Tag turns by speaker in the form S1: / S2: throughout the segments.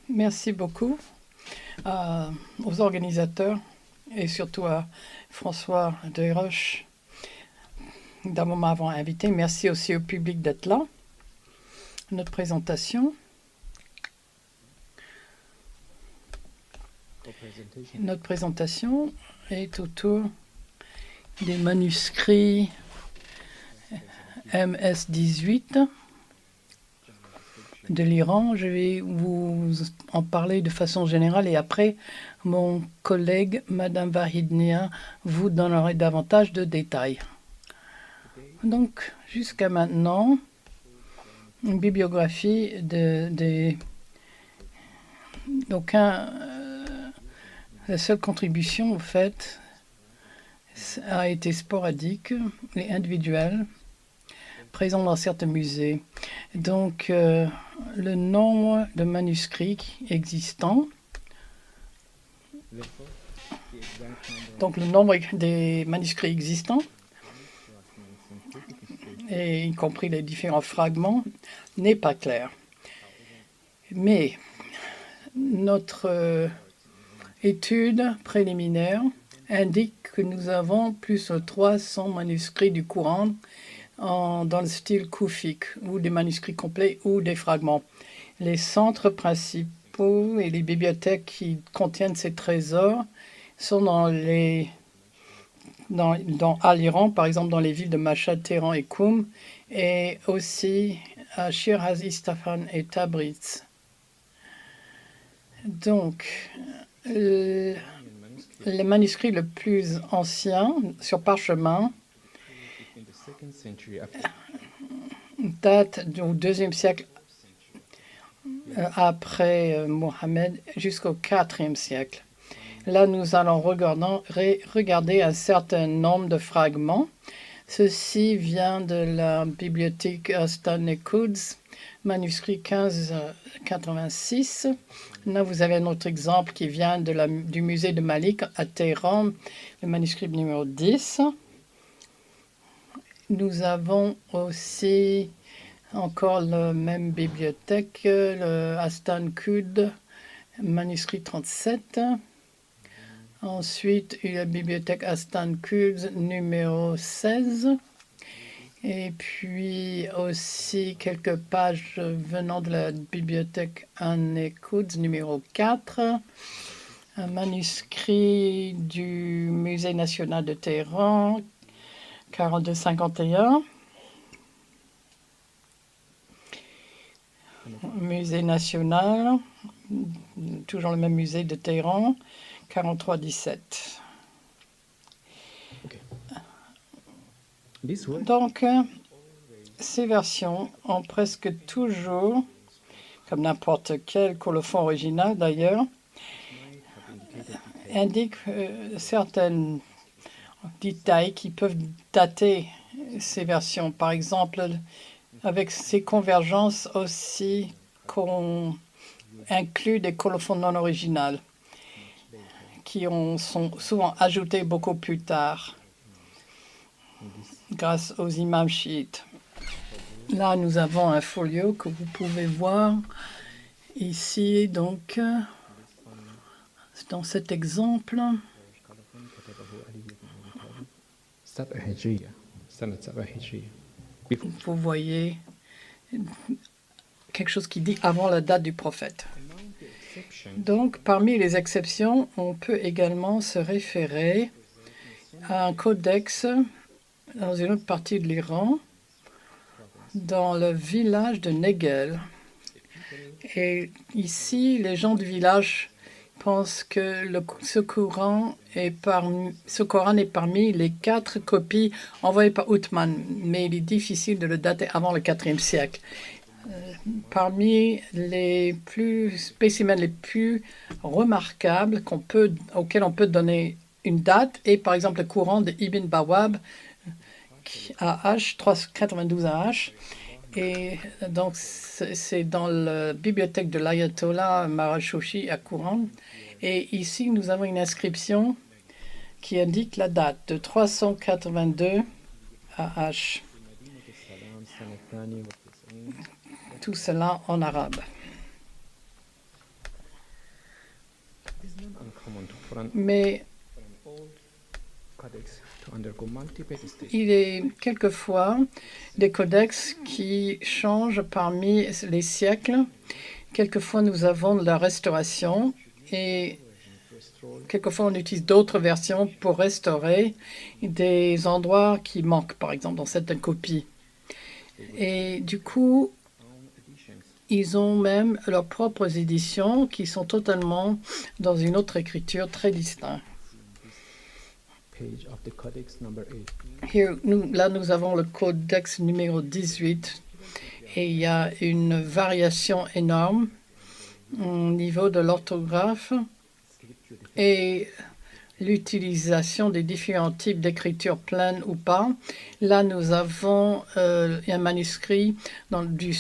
S1: Merci beaucoup aux organisateurs et surtout à François Desroches d'avoir m'avoir invité. Merci aussi au public d'être là. Notre présentation. Notre présentation est autour des manuscrits MS-18 de l'Iran. Je vais vous en parler de façon générale et après, mon collègue, Madame Vahidnia, vous donnera davantage de détails. Donc, jusqu'à maintenant, une bibliographie la seule contribution, au fait, a été sporadique et individuelle, présent dans certains musées. Donc, le nombre de manuscrits existants, donc le nombre des manuscrits existants, et y compris les différents fragments, n'est pas clair. Mais notre étude préliminaire indique que nous avons plus de 300 manuscrits du Coran dans le style koufique, ou des manuscrits complets ou des fragments. Les centres principaux et les bibliothèques qui contiennent ces trésors sont à l'Iran, par exemple dans les villes de Mashhad, Téhéran et Koum, et aussi à Shiraz, Isfahan et Tabriz. Donc, les manuscrits le plus anciens sur parchemin datent du IIe siècle après Mohammed jusqu'au IVe siècle. Là, nous allons regarder un certain nombre de fragments. Ceci vient de la bibliothèque Astan-e-Quds, manuscrit 1586. Là, vous avez un autre exemple qui vient du musée de Malik à Téhéran, le manuscrit numéro 10. Nous avons aussi encore la même bibliothèque, le Astan-Quds, manuscrit 37. Ensuite, la bibliothèque Astan-Quds numéro 16. Et puis aussi quelques pages venant de la bibliothèque Astan-Quds numéro 4. Un manuscrit du Musée national de Téhéran, 4251. Musée national, toujours le même musée de Téhéran, 4317. Donc, ces versions ont presque toujours, comme n'importe quel colophon original d'ailleurs, indiquent certains détails qui peuvent dater ces versions. Par exemple, avec ces convergences aussi qu'on inclut des colophons non originaux qui sont souvent ajoutés beaucoup plus tard grâce aux imams chiites. Là, nous avons un folio que vous pouvez voir ici, donc, dans cet exemple. Vous voyez quelque chose qui dit avant la date du prophète. Donc, parmi les exceptions, on peut également se référer à un codex dans une autre partie de l'Iran, dans le village de Negel. Et ici, les gens du village pensent que ce Coran est parmi les 4 copies envoyées par Uthman, mais il est difficile de le dater avant le IVe siècle. Parmi les spécimens les plus remarquables auxquels on peut donner une date est par exemple le Coran de Ibn Bawab AH 392 AH, et donc c'est dans la bibliothèque de l'Ayatollah Marashouchi à Courant, et ici nous avons une inscription qui indique la date de 382 AH. Tout cela en arabe. Mais il est quelquefois des codex qui changent parmi les siècles. Quelquefois, nous avons de la restauration et quelquefois, on utilise d'autres versions pour restaurer des endroits qui manquent, par exemple, dans certaines copies. Et du coup, ils ont même leurs propres éditions qui sont totalement dans une autre écriture très distincte. Là, nous avons le codex numéro 18 et il y a une variation énorme au niveau de l'orthographe et l'utilisation des différents types d'écriture pleine ou pas. Là, nous avons un manuscrit du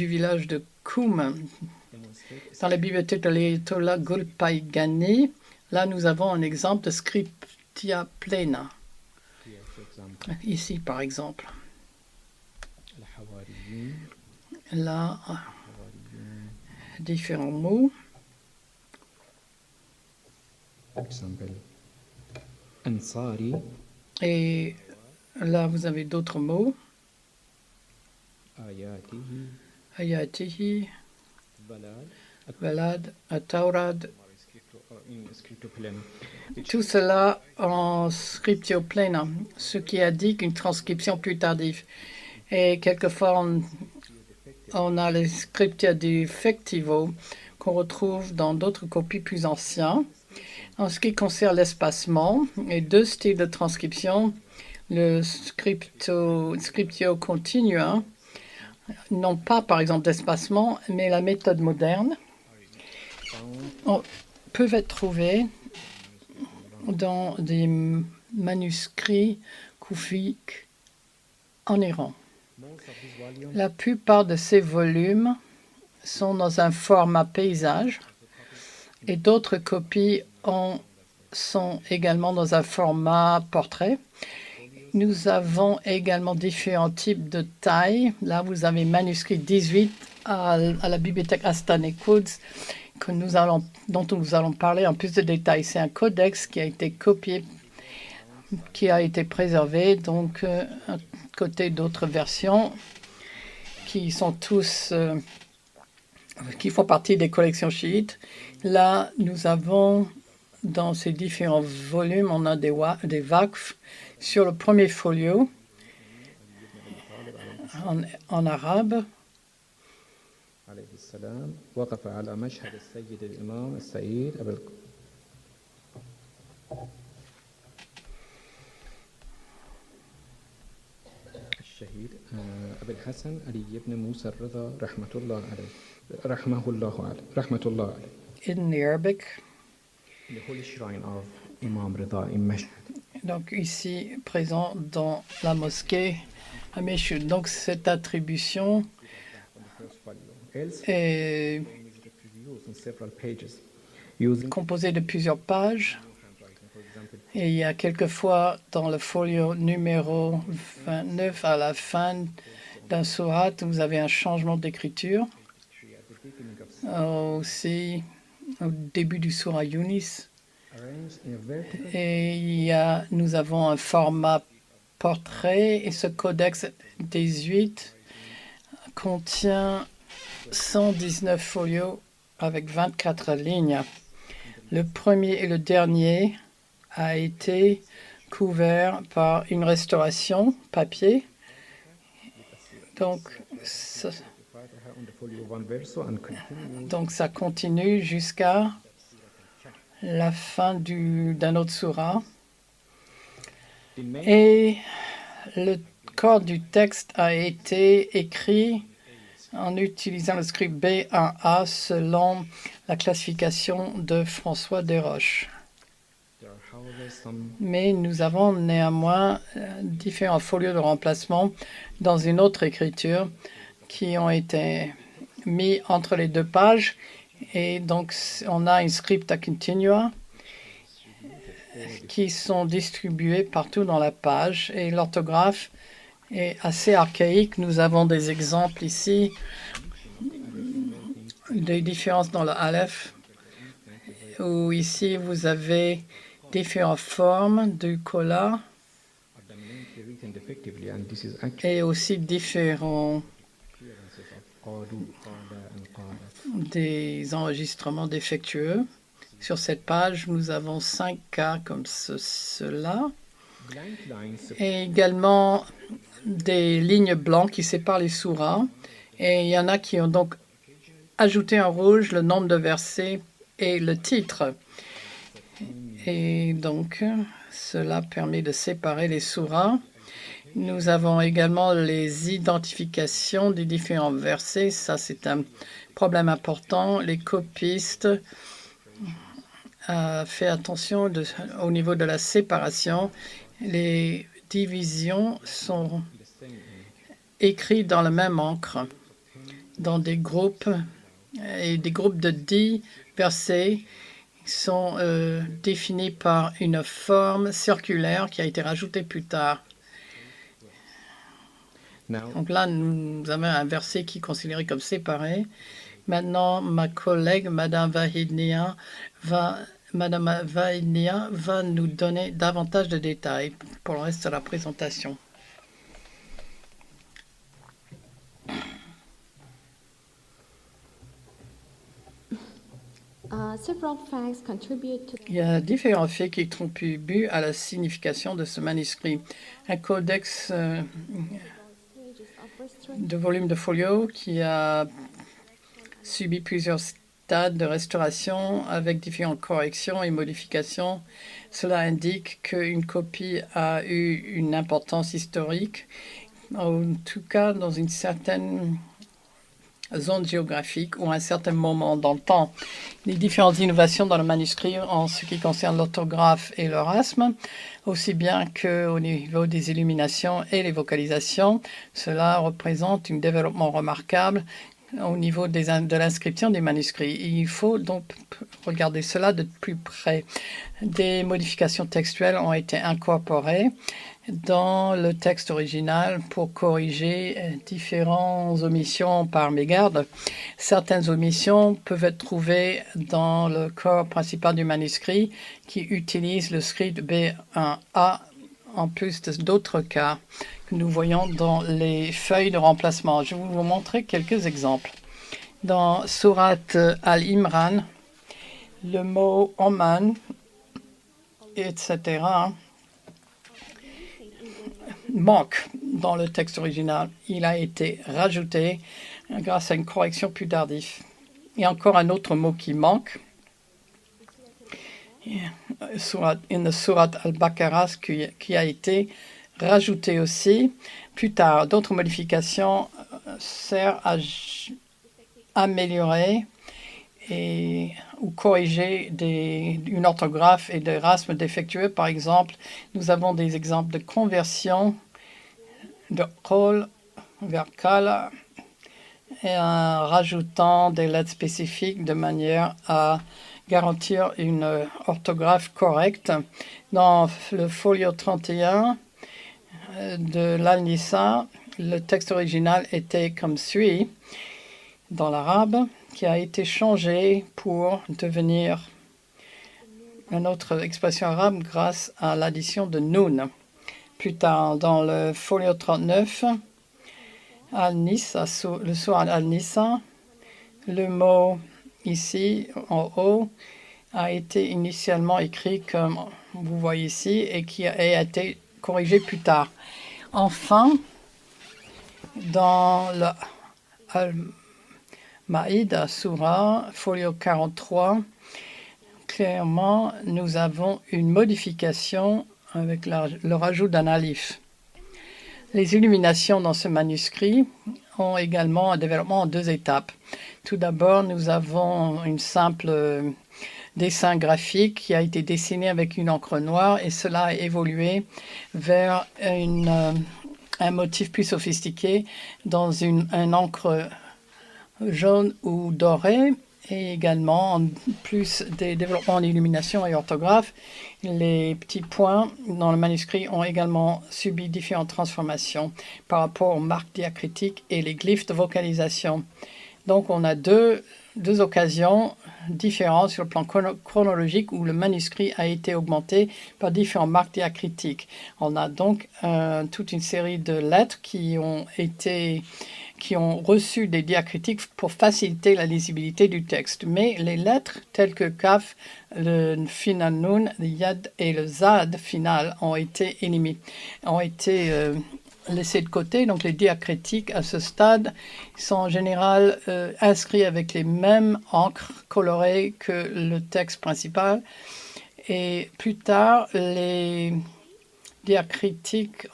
S1: village de Koum, dans la bibliothèque de l'Ayatollah Golpaïgani. Là, nous avons un exemple de Scriptia Plena. Ici, par exemple. Là, différents mots. Et là, vous avez d'autres mots. Ayatihi, Balad, Ataurad. Tout cela en scriptio plena, ce qui indique une transcription plus tardive. Et quelquefois, on a les scriptia defectivo qu'on retrouve dans d'autres copies plus anciennes. En ce qui concerne l'espacement, et deux styles de transcription, le scriptio continua, non pas par exemple d'espacement, mais la méthode moderne, peuvent être trouvés dans des manuscrits koufiques en Iran. La plupart de ces volumes sont dans un format paysage et d'autres copies sont également dans un format portrait. Nous avons également différents types de tailles. Là, vous avez manuscrit 18 à la bibliothèque Astane Quds dont nous allons parler en plus de détails. C'est un codex qui a été copié, qui a été préservé, donc à côté d'autres versions qui sont tous qui font partie des collections chiites. Là, nous avons dans ces différents volumes, on a des waqf sur le premier folio en arabe.
S2: الشهيد أبي الحسن علي بن موسى الرضا رحمة الله عليه رحمة الله عليه.
S1: In Arabic.
S2: The Holy Shrine of Imam Rida in Mashhad.
S1: Donc ici présent dans la mosquée à Meshhad. Donc cette attribution est composée de plusieurs pages. Et il y a quelquefois dans le folio numéro 29 à la fin d'un surat, vous avez un changement d'écriture. Aussi au début du surat Yunis. Et nous avons un format portrait et ce codex 18 contient 119 folios avec 24 lignes. Le premier et le dernier a été couvert par une restauration papier. Donc ça continue jusqu'à la fin d'un autre surah. Et le corps du texte a été écrit en utilisant le script B1A selon la classification de François Desroches. Mais nous avons néanmoins différents folios de remplacement dans une autre écriture qui ont été mis entre les deux pages. Et donc, on a une scripta continua qui sont distribués partout dans la page. Et l'orthographe est assez archaïque. Nous avons des exemples ici, des différences dans le aleph où ici vous avez différentes formes du kola et aussi différents des enregistrements défectueux. Sur cette page, nous avons 5 cas comme cela et également des lignes blanches qui séparent les souras. Et il y en a qui ont donc ajouté en rouge le nombre de versets et le titre. Et donc, cela permet de séparer les souras. Nous avons également les identifications des différents versets. Ça, c'est un problème important. Les copistes fait attention au niveau de la séparation. Les divisions sont écrites dans la même encre, dans des groupes, et des groupes de 10 versets sont définis par une forme circulaire qui a été rajoutée plus tard. Donc là, nous avons un verset qui est considéré comme séparé. Maintenant, ma collègue, Madame Vahidnia, va nous donner davantage de détails pour le reste de la présentation. Il y a différents faits qui contribuent à la signification de ce manuscrit. Un codex de volume de folio qui a subi plusieurs stades de restauration avec différentes corrections et modifications. Cela indique qu'une copie a eu une importance historique, en tout cas dans une certaine zone géographique ou à un certain moment dans le temps. Les différentes innovations dans le manuscrit en ce qui concerne l'orthographe et l'orasme, aussi bien qu'au niveau des illuminations et les vocalisations. Cela représente un développement remarquable au niveau de l'inscription des manuscrits. Il faut donc regarder cela de plus près. Des modifications textuelles ont été incorporées dans le texte original pour corriger différentes omissions par mégarde. Certaines omissions peuvent être trouvées dans le corps principal du manuscrit qui utilise le script B1A en plus d'autres cas que nous voyons dans les feuilles de remplacement. Je vais vous montrer quelques exemples. Dans Surat Al-Imran, le mot Oman, etc., manque dans le texte original. Il a été rajouté grâce à une correction plus tardive. Il y a encore un autre mot qui manque. In the Surat Al-Baqarah qui a été rajouté aussi. Plus tard, d'autres modifications servent à améliorer ou corriger une orthographe et des rasmes défectueux. Par exemple, nous avons des exemples de conversion de qol vers kala et en rajoutant des lettres spécifiques de manière à garantir une orthographe correcte. Dans le folio 31 de l'Al-Nisa, le texte original était comme suit dans l'arabe, qui a été changé pour devenir une autre expression arabe grâce à l'addition de Noun. Plus tard, dans le folio 39, le Surat Al-Nisa, le mot ici, en haut, a été initialement écrit comme vous voyez ici et qui a été corrigé plus tard. Enfin, dans le Al-Maïda Surah, folio 43, clairement, nous avons une modification avec le rajout d'un alif. Les illuminations dans ce manuscrit ont également un développement en 2 étapes. Tout d'abord, nous avons une simple dessin graphique qui a été dessiné avec une encre noire et cela a évolué vers un motif plus sophistiqué dans une encre jaune ou dorée. Et également, en plus des développements en illumination et orthographe, les petits points dans le manuscrit ont également subi différentes transformations par rapport aux marques diacritiques et les glyphes de vocalisation. Donc, on a deux occasions différents sur le plan chronologique où le manuscrit a été augmenté par différentes marques diacritiques. On a donc toute une série de lettres qui ont reçu des diacritiques pour faciliter la lisibilité du texte. Mais les lettres telles que Kaf, le final Nun, le Yad et le Zad final ont été laissés de côté. Donc les diacritiques à ce stade sont en général inscrits avec les mêmes encres colorées que le texte principal. Et plus tard, les diacritiques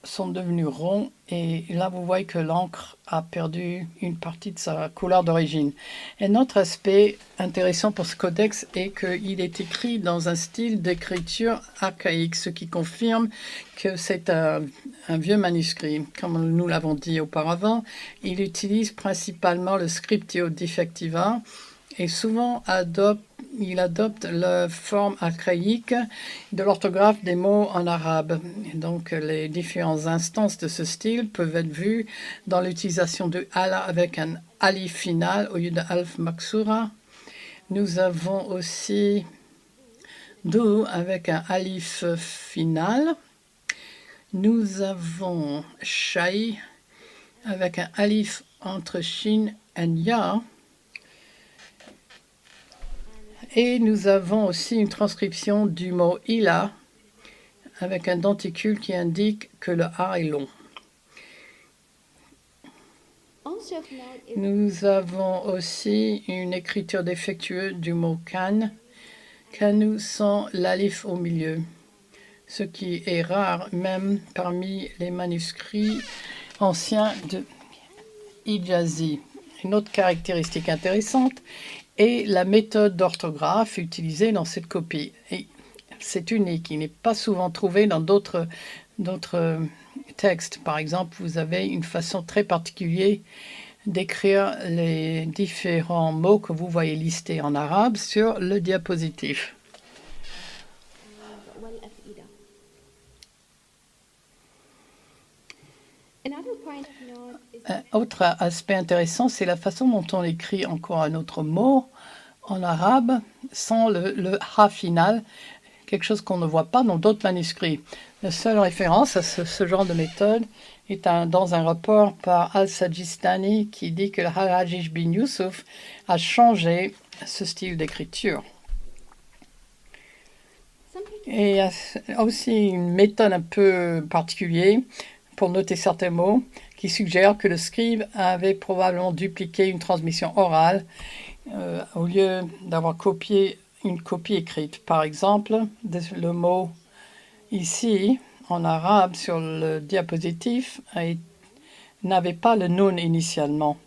S1: sont devenus ronds et là vous voyez que l'encre a perdu une partie de sa couleur d'origine. Un autre aspect intéressant pour ce codex est qu'il est écrit dans un style d'écriture archaïque, ce qui confirme que c'est un vieux manuscrit. Comme nous l'avons dit auparavant, il utilise principalement le scriptio defectiva et souvent il adopte la forme archaïque de l'orthographe des mots en arabe. Donc, les différentes instances de ce style peuvent être vues dans l'utilisation de ala avec un alif final au lieu de alf maksura. Nous avons aussi do avec un alif final. Nous avons shai avec un alif entre shin et ya. Et nous avons aussi une transcription du mot ila avec un denticule qui indique que le A est long. Nous avons aussi une écriture défectueuse du mot kan, kanu sans l'alif au milieu, ce qui est rare même parmi les manuscrits anciens de Hijazi. Une autre caractéristique intéressante est la méthode d'orthographe utilisée dans cette copie. Et c'est unique, il n'est pas souvent trouvé dans d'autres textes. Par exemple, vous avez une façon très particulière d'écrire les différents mots que vous voyez listés en arabe sur le diapositive. Un autre aspect intéressant, c'est la façon dont on écrit encore un autre mot en arabe sans le ha final, quelque chose qu'on ne voit pas dans d'autres manuscrits. La seule référence à ce genre de méthode est dans un rapport par Al-Sajistani qui dit que le Harajish bin Yusuf a changé ce style d'écriture. Et il y a aussi une méthode un peu particulière pour noter certains mots qui suggère que le scribe avait probablement dupliqué une transmission orale au lieu d'avoir copié une copie écrite. Par exemple, le mot ici, en arabe, sur le diapositive, n'avait pas le nun initialement.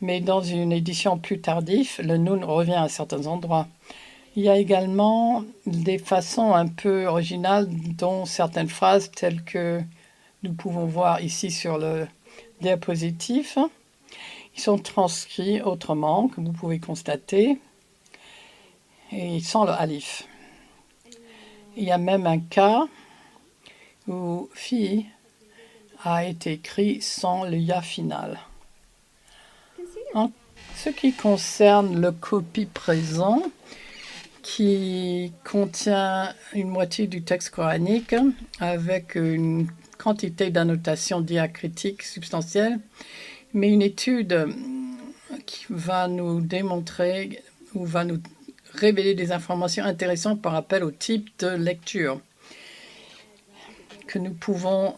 S1: Mais dans une édition plus tardive, le nun revient à certains endroits. Il y a également des façons un peu originales dont certaines phrases telles que nous pouvons voir ici sur le diapositive. Ils sont transcrits autrement, comme vous pouvez constater, et sans le alif. Il y a même un cas où fi a été écrit sans le ya final. En ce qui concerne le copie présent, qui contient une moitié du texte coranique avec une quantité d'annotations diacritiques substantielles, mais une étude qui va nous démontrer ou va nous révéler des informations intéressantes par rapport au type de lecture que nous pouvons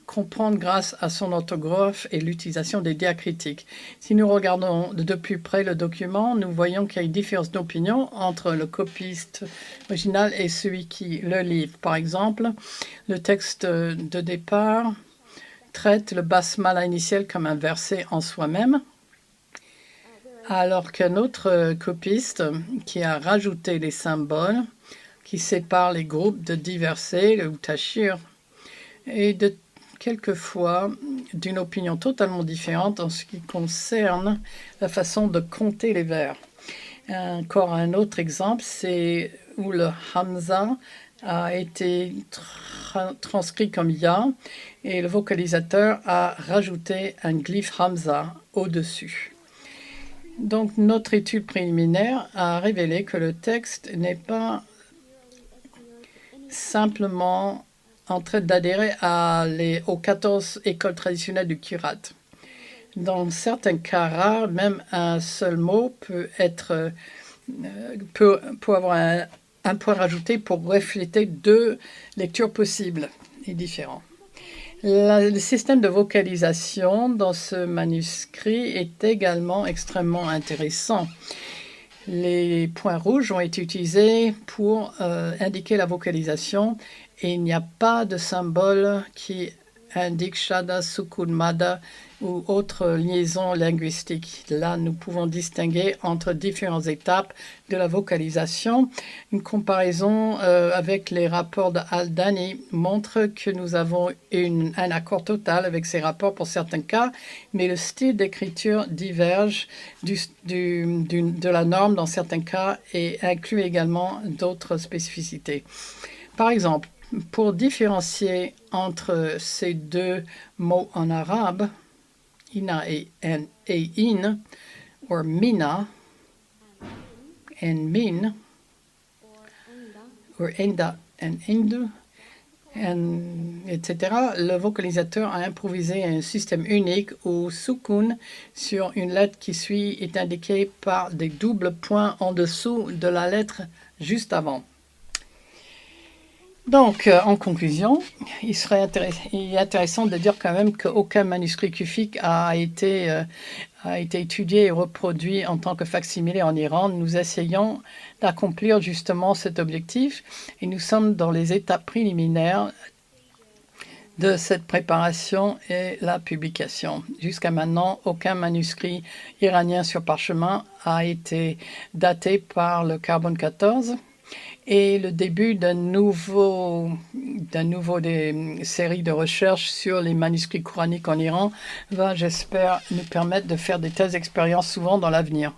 S1: comprendre grâce à son orthographe et l'utilisation des diacritiques. Si nous regardons de plus près le document, nous voyons qu'il y a une différence d'opinion entre le copiste original et celui qui le livre. Par exemple, le texte de départ traite le basmala initial comme un verset en soi-même, alors qu'un autre copiste qui a rajouté les symboles qui séparent les groupes de 10 versets, le tashir, et quelquefois d'une opinion totalement différente en ce qui concerne la façon de compter les vers. Encore un autre exemple, c'est où le hamza a été transcrit comme ya et le vocalisateur a rajouté un glyphe hamza au-dessus. Donc, notre étude préliminaire a révélé que le texte n'est pas simplement en train d'adhérer aux 14 écoles traditionnelles du Kirat. Dans certains cas rares, même un seul mot peut avoir un point rajouté pour refléter deux lectures possibles et différentes. Le système de vocalisation dans ce manuscrit est également extrêmement intéressant. Les points rouges ont été utilisés pour indiquer la vocalisation et il n'y a pas de symbole qui indique Shada, Sukun, Mada ou autre liaison linguistique. Là, nous pouvons distinguer entre différentes étapes de la vocalisation. Une comparaison avec les rapports de Haldani montre que nous avons un accord total avec ces rapports pour certains cas, mais le style d'écriture diverge de la norme dans certains cas et inclut également d'autres spécificités. Par exemple, pour différencier entre ces deux mots en arabe, ina et in, ou mina et min, ou enda et indu, etc., le vocalisateur a improvisé un système unique où sukun sur une lettre qui suit est indiqué par des doubles points en dessous de la lettre juste avant. Donc, en conclusion, il est intéressant de dire quand même qu'aucun manuscrit kufique a été étudié et reproduit en tant que facsimilé en Iran. Nous essayons d'accomplir justement cet objectif et nous sommes dans les étapes préliminaires de cette préparation et la publication. Jusqu'à maintenant, aucun manuscrit iranien sur parchemin a été daté par le carbone 14. Et le début des séries de recherche sur les manuscrits coraniques en Iran va, j'espère, nous permettre de faire de telles expériences souvent dans l'avenir.